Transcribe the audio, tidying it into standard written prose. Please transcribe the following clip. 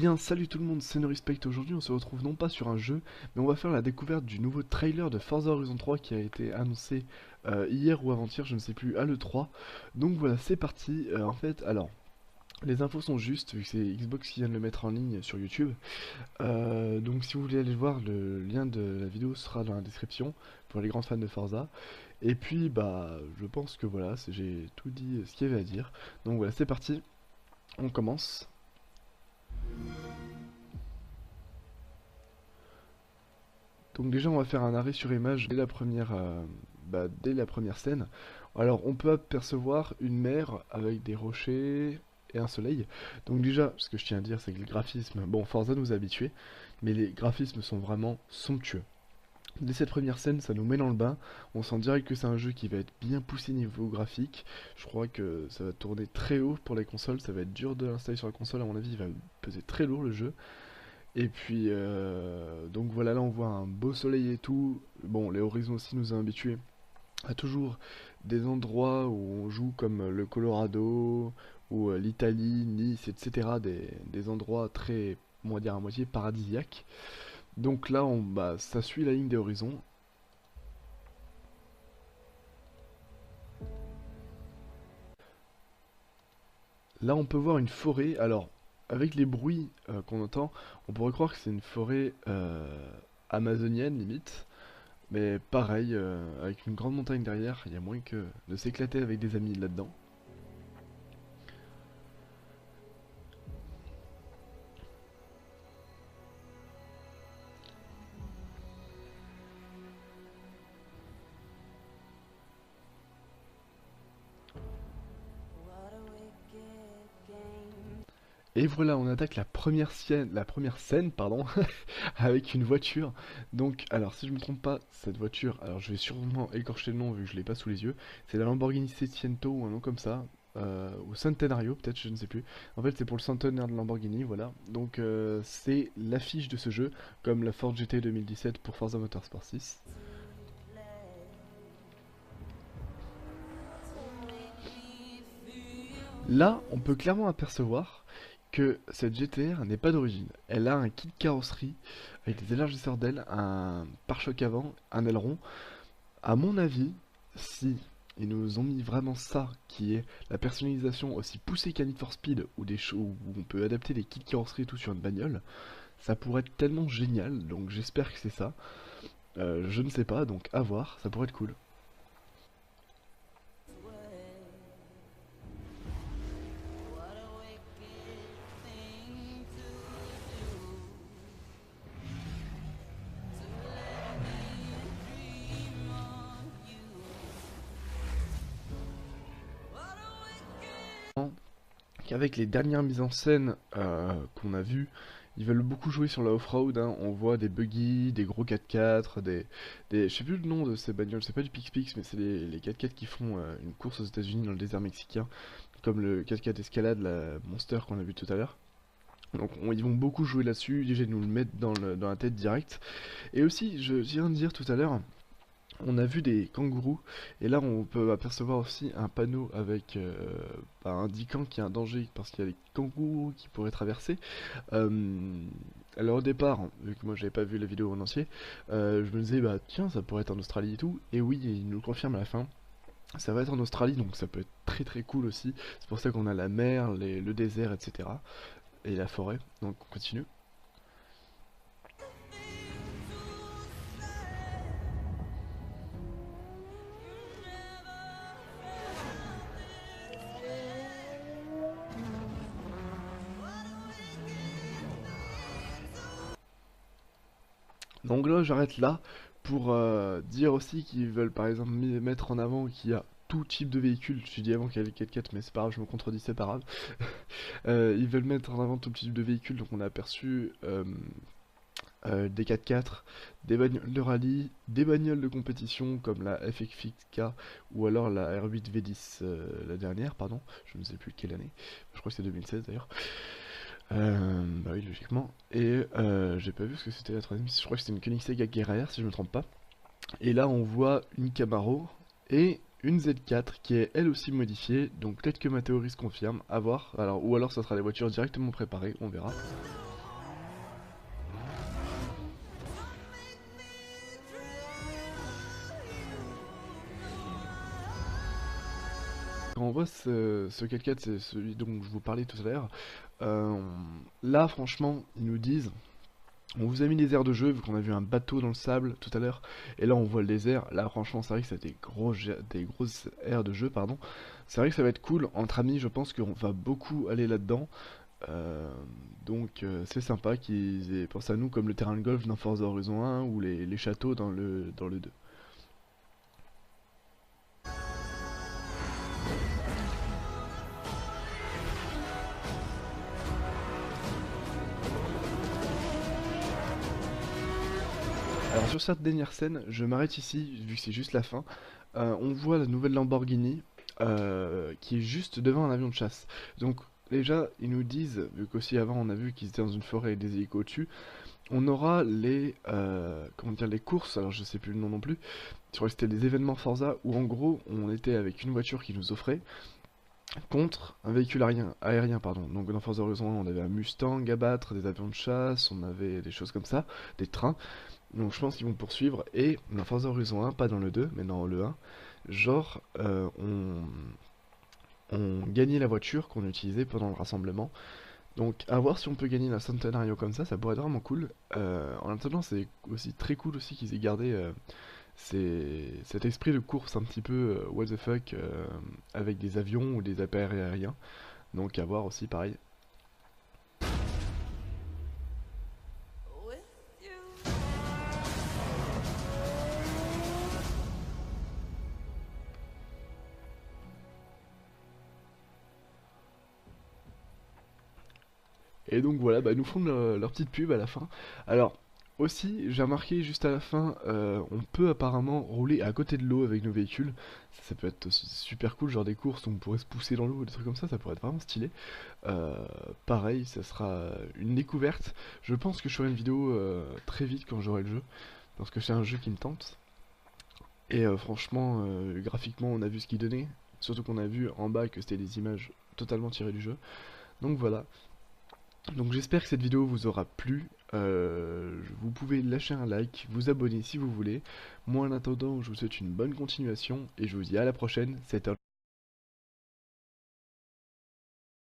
bien, salut tout le monde, c'est NoRespect. Aujourd'hui, on se retrouve non pas sur un jeu, mais on va faire la découverte du nouveau trailer de Forza Horizon 3 qui a été annoncé hier ou avant-hier, je ne sais plus, à l'E3. Donc voilà, c'est parti. En fait, alors, les infos sont justes, vu que c'est Xbox qui vient de le mettre en ligne sur YouTube. Donc si vous voulez aller le voir, le lien de la vidéo sera dans la description pour les grands fans de Forza. Et puis, bah, je pense que voilà, j'ai tout dit ce qu'il y avait à dire. Donc voilà, c'est parti, on commence. Donc déjà on va faire un arrêt sur image dès la première scène. Alors on peut apercevoir une mer avec des rochers et un soleil. Donc déjà, ce que je tiens à dire, c'est que les graphismes, bon, Forza nous a habitués, mais les graphismes sont vraiment somptueux. Dès cette première scène, ça nous met dans le bain. On sent direct que c'est un jeu qui va être bien poussé niveau graphique. Je crois que ça va tourner très haut pour les consoles, ça va être dur de l'installer sur la console, à mon avis il va peser très lourd le jeu. Et puis, donc voilà, là on voit un beau soleil et tout. Bon, les horizons aussi nous ont habitués à toujours des endroits où on joue comme le Colorado, ou l'Italie, Nice, etc. Des endroits très, on va dire à moitié paradisiaques. Donc là, ça suit la ligne des horizons. Là, on peut voir une forêt. Alors, avec les bruits qu'on entend, on pourrait croire que c'est une forêt amazonienne limite. Mais pareil, avec une grande montagne derrière, il y a moins que de s'éclater avec des amis là-dedans. Et voilà, on attaque la première scène, pardon, avec une voiture. Donc, alors si je me trompe pas, cette voiture, alors je vais sûrement écorcher le nom vu que je l'ai pas sous les yeux. C'est la Lamborghini Seicento ou un nom comme ça, ou Centenario peut-être, je ne sais plus. En fait, c'est pour le centenaire de Lamborghini, voilà. Donc, c'est l'affiche de ce jeu, comme la Ford GT 2017 pour Forza Motorsport 6. Là, on peut clairement apercevoir que cette GTR n'est pas d'origine. Elle a un kit carrosserie avec des élargisseurs d'ailes, un pare-choc avant, un aileron. À mon avis, si ils nous ont mis vraiment ça, qui est la personnalisation aussi poussée qu'à Need for Speed, ou des shows où on peut adapter les kits carrosserie et tout sur une bagnole, ça pourrait être tellement génial, donc j'espère que c'est ça. Je ne sais pas, donc à voir, ça pourrait être cool. Qu'avec les dernières mises en scène qu'on a vues, ils veulent beaucoup jouer sur la off-road, hein. On voit des buggy, des gros 4x4, je sais plus le nom de ces bagnoles, c'est pas du Pix-Pix, mais c'est les 4x4 qui font une course aux États-Unis dans le désert mexicain, comme le 4x4 Escalade, la Monster qu'on a vu tout à l'heure. Donc ils vont beaucoup jouer là-dessus, déjà nous le mettre dans la tête direct. Et aussi, je viens de dire tout à l'heure, on a vu des kangourous, et là on peut apercevoir aussi un panneau avec indiquant qu'il y a un danger parce qu'il y a des kangourous qui pourraient traverser. Alors au départ, vu que moi j'avais pas vu la vidéo en entier, je me disais bah tiens ça pourrait être en Australie et tout, et oui il nous le confirme à la fin. Ça va être en Australie donc ça peut être très très cool aussi. C'est pour ça qu'on a la mer, le désert, etc. Et la forêt, donc on continue. Donc là, j'arrête là pour dire aussi qu'ils veulent par exemple mettre en avant qu'il y a tout type de véhicule. Je dis avant qu'il y avait les 4x4, mais c'est pas grave, je me contredis, c'est pas grave. Ils veulent mettre en avant tout type de véhicule, donc on a aperçu des 4x4, des bagnoles de rallye, des bagnoles de compétition comme la FXK ou alors la R8 V10, la dernière, pardon, je ne sais plus quelle année, je crois que c'est 2016 d'ailleurs. Bah oui, logiquement. Et j'ai pas vu ce que c'était la troisième. Je crois que c'était une Koenigsegg Guerrière, si je me trompe pas. Et là, on voit une Camaro et une Z4 qui est elle aussi modifiée. Donc peut-être que ma théorie se confirme. À voir. Alors, ou alors, ça sera des voitures directement préparées. On verra. quand on voit ce 4x4, c'est celui dont je vous parlais tout à l'heure, euh, là franchement ils nous disent, on vous a mis les aires de jeu vu qu'on a vu un bateau dans le sable tout à l'heure, et là on voit le désert. Là franchement c'est vrai que c'est des grosses aires de jeu, pardon. C'est vrai que ça va être cool entre amis, je pense qu'on va beaucoup aller là-dedans. Euh, c'est sympa qu'ils aient pensé à nous comme le terrain de golf dans Forza Horizon 1 ou les châteaux dans le 2. Alors sur cette dernière scène, je m'arrête ici vu que c'est juste la fin. On voit la nouvelle Lamborghini qui est juste devant un avion de chasse. Donc déjà ils nous disent, vu qu'aussi avant on a vu qu'ils étaient dans une forêt et des hélicos au-dessus, on aura comment dire, les courses, alors je sais plus le nom non plus, je crois que c'était des événements Forza où en gros on était avec une voiture qui nous offrait contre un véhicule aérien, pardon. Donc dans Forza Horizon 1 on avait un Mustang à battre, des avions de chasse, on avait des choses comme ça, des trains. Donc je pense qu'ils vont poursuivre, et dans Forza Horizon 1, pas dans le 2 mais dans le 1, genre on gagnait la voiture qu'on utilisait pendant le rassemblement. Donc à voir si on peut gagner un Centenario comme ça pourrait être vraiment cool. En attendant, c'est aussi très cool aussi qu'ils aient gardé cet esprit de course un petit peu what the fuck avec des avions ou des appareils aériens. Donc à voir aussi pareil. Et donc voilà, bah, ils nous font leur petite pub à la fin. Alors, aussi, j'ai remarqué juste à la fin, on peut apparemment rouler à côté de l'eau avec nos véhicules. Ça peut être aussi super cool, genre des courses où on pourrait se pousser dans l'eau ou des trucs comme ça pourrait être vraiment stylé. Euh, Pareil, ça sera une découverte. Je pense que je ferai une vidéo très vite quand j'aurai le jeu, parce que c'est un jeu qui me tente. Et franchement, graphiquement, on a vu ce qu'il donnait. Surtout qu'on a vu en bas que c'était des images totalement tirées du jeu. Donc voilà. Donc j'espère que cette vidéo vous aura plu. Vous pouvez lâcher un like, vous abonner si vous voulez. Moi en attendant, je vous souhaite une bonne continuation et je vous dis à la prochaine. C'était